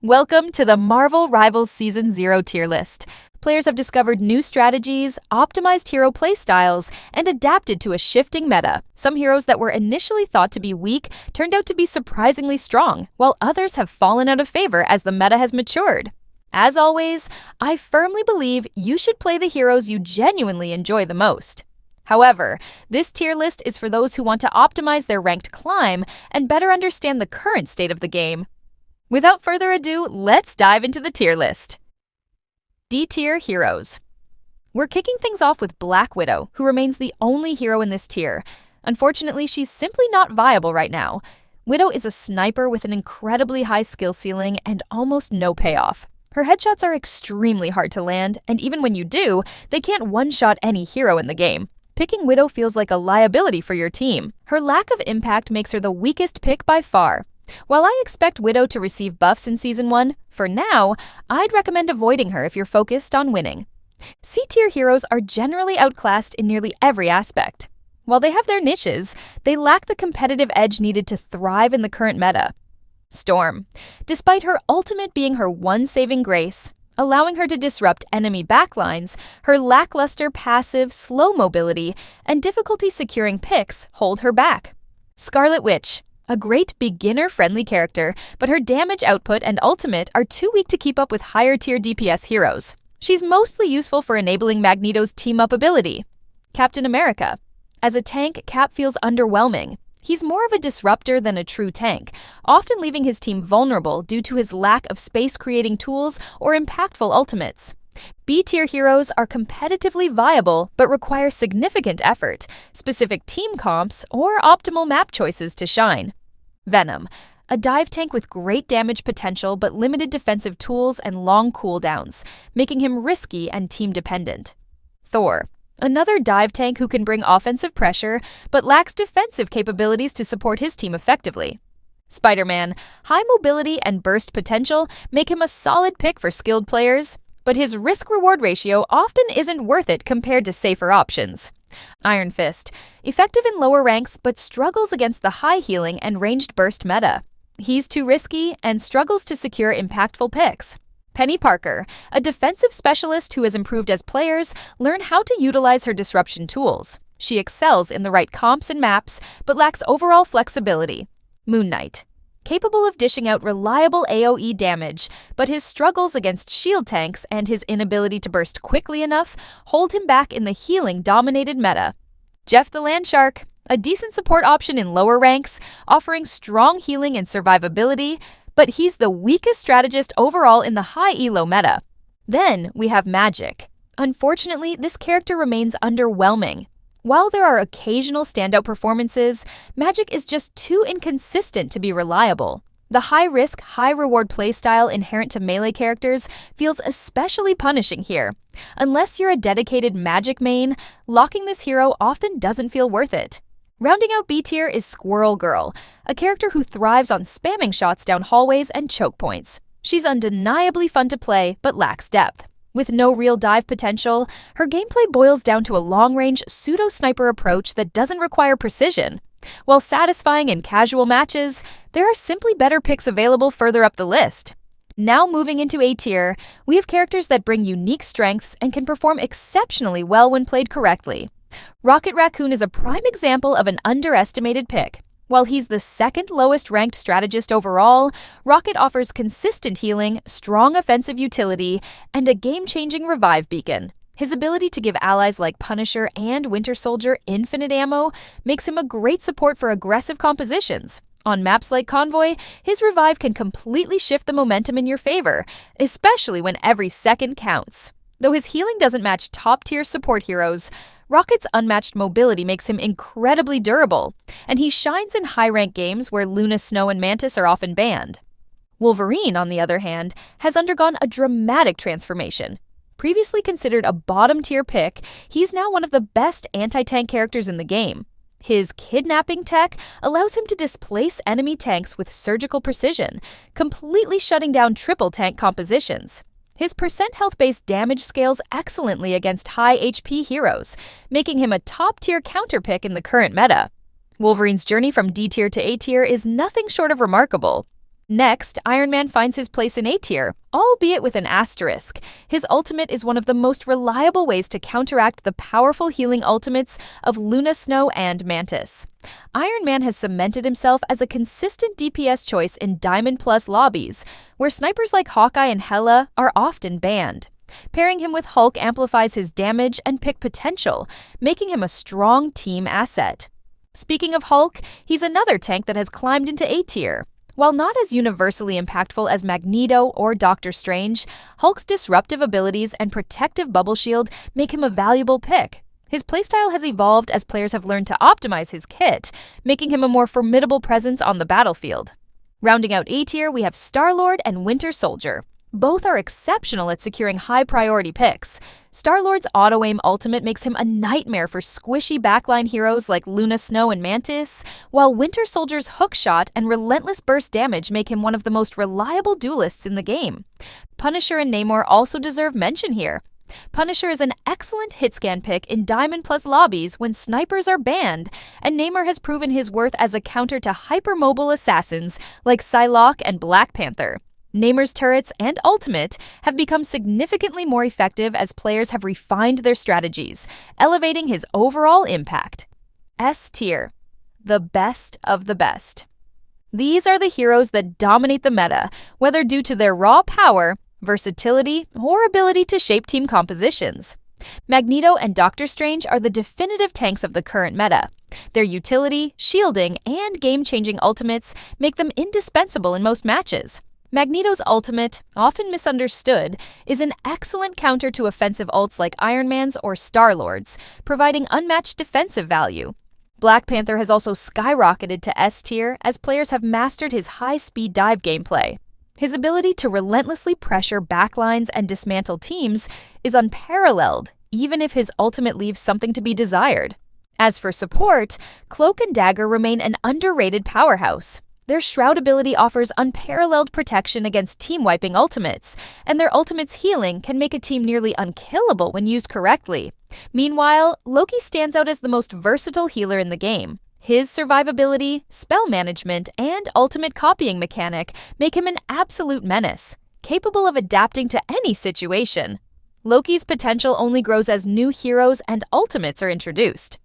Welcome to the Marvel Rivals Season 0 tier list. Players have discovered new strategies, optimized hero playstyles, and adapted to a shifting meta. Some heroes that were initially thought to be weak turned out to be surprisingly strong, while others have fallen out of favor as the meta has matured. As always, I firmly believe you should play the heroes you genuinely enjoy the most. However, this tier list is for those who want to optimize their ranked climb and better understand the current state of the game. Without further ado, let's dive into the tier list. D-tier heroes. We're kicking things off with Black Widow, who remains the only hero in this tier. Unfortunately, she's simply not viable right now. Widow is a sniper with an incredibly high skill ceiling and almost no payoff. Her headshots are extremely hard to land, and even when you do, they can't one-shot any hero in the game. Picking Widow feels like a liability for your team. Her lack of impact makes her the weakest pick by far. While I expect Widow to receive buffs in Season 1, for now, I'd recommend avoiding her if you're focused on winning. C-tier heroes are generally outclassed in nearly every aspect. While they have their niches, they lack the competitive edge needed to thrive in the current meta. Storm. Despite her ultimate being her one saving grace, allowing her to disrupt enemy backlines, her lackluster passive, slow mobility, and difficulty securing picks hold her back. Scarlet Witch. A great beginner-friendly character, but her damage output and ultimate are too weak to keep up with higher-tier DPS heroes. She's mostly useful for enabling Magneto's team-up ability. Captain America. As a tank, Cap feels underwhelming. He's more of a disruptor than a true tank, often leaving his team vulnerable due to his lack of space-creating tools or impactful ultimates. B-tier heroes are competitively viable but require significant effort, specific team comps, or optimal map choices to shine. Venom. A dive tank with great damage potential but limited defensive tools and long cooldowns, making him risky and team-dependent. Thor. Another dive tank who can bring offensive pressure but lacks defensive capabilities to support his team effectively. Spider-Man. High mobility and burst potential make him a solid pick for skilled players, but his risk-reward ratio often isn't worth it compared to safer options. Iron Fist. Effective in lower ranks but struggles against the high healing and ranged burst meta. He's too risky and struggles to secure impactful picks. Penny Parker. A defensive specialist who has improved as players learn how to utilize her disruption tools. She excels in the right comps and maps but lacks overall flexibility. Moon Knight. Capable of dishing out reliable AoE damage, but his struggles against shield tanks and his inability to burst quickly enough hold him back in the healing-dominated meta. Jeff the Landshark. A decent support option in lower ranks, offering strong healing and survivability, but he's the weakest strategist overall in the high elo meta. Then we have Magic. Unfortunately, this character remains underwhelming. While there are occasional standout performances, Magic is just too inconsistent to be reliable. The high-risk, high-reward playstyle inherent to melee characters feels especially punishing here. Unless you're a dedicated Magic main, locking this hero often doesn't feel worth it. Rounding out B-tier is Squirrel Girl, a character who thrives on spamming shots down hallways and choke points. She's undeniably fun to play, but lacks depth. With no real dive potential, her gameplay boils down to a long-range, pseudo-sniper approach that doesn't require precision. While satisfying in casual matches, there are simply better picks available further up the list. Now moving into A-tier, we have characters that bring unique strengths and can perform exceptionally well when played correctly. Rocket Raccoon is a prime example of an underestimated pick. While he's the second lowest ranked strategist overall, Rocket offers consistent healing, strong offensive utility, and a game-changing revive beacon. His ability to give allies like Punisher and Winter Soldier infinite ammo makes him a great support for aggressive compositions. On maps like Convoy, his revive can completely shift the momentum in your favor, especially when every second counts. Though his healing doesn't match top-tier support heroes, Rocket's unmatched mobility makes him incredibly durable, and he shines in high-rank games where Luna, Snow, and Mantis are often banned. Wolverine, on the other hand, has undergone a dramatic transformation. Previously considered a bottom-tier pick, he's now one of the best anti-tank characters in the game. His kidnapping tech allows him to displace enemy tanks with surgical precision, completely shutting down triple tank compositions. His percent health-based damage scales excellently against high HP heroes, making him a top-tier counter pick in the current meta. Wolverine's journey from D-tier to A-tier is nothing short of remarkable. Next, Iron Man finds his place in A tier, albeit with an asterisk. His ultimate is one of the most reliable ways to counteract the powerful healing ultimates of Luna Snow and Mantis. Iron Man has cemented himself as a consistent DPS choice in Diamond Plus lobbies, where snipers like Hawkeye and Hela are often banned. Pairing him with Hulk amplifies his damage and pick potential, making him a strong team asset. Speaking of Hulk, he's another tank that has climbed into A tier. While not as universally impactful as Magneto or Doctor Strange, Hulk's disruptive abilities and protective bubble shield make him a valuable pick. His playstyle has evolved as players have learned to optimize his kit, making him a more formidable presence on the battlefield. Rounding out A tier, we have Star-Lord and Winter Soldier. Both are exceptional at securing high-priority picks. Star-Lord's auto-aim ultimate makes him a nightmare for squishy backline heroes like Luna Snow and Mantis, while Winter Soldier's hookshot and relentless burst damage make him one of the most reliable duelists in the game. Punisher and Namor also deserve mention here. Punisher is an excellent hitscan pick in Diamond Plus lobbies when snipers are banned, and Namor has proven his worth as a counter to hypermobile assassins like Psylocke and Black Panther. Namor's turrets and ultimate have become significantly more effective as players have refined their strategies, elevating his overall impact. S tier. The best of the best. These are the heroes that dominate the meta, whether due to their raw power, versatility, or ability to shape team compositions. Magneto and Doctor Strange are the definitive tanks of the current meta. Their utility, shielding, and game-changing ultimates make them indispensable in most matches. Magneto's ultimate, often misunderstood, is an excellent counter to offensive ults like Iron Man's or Star-Lord's, providing unmatched defensive value. Black Panther has also skyrocketed to S tier as players have mastered his high-speed dive gameplay. His ability to relentlessly pressure backlines and dismantle teams is unparalleled, even if his ultimate leaves something to be desired. As for support, Cloak and Dagger remain an underrated powerhouse. Their Shroud ability offers unparalleled protection against team-wiping ultimates, and their ultimate's healing can make a team nearly unkillable when used correctly. Meanwhile, Loki stands out as the most versatile healer in the game. His survivability, spell management, and ultimate copying mechanic make him an absolute menace, capable of adapting to any situation. Loki's potential only grows as new heroes and ultimates are introduced.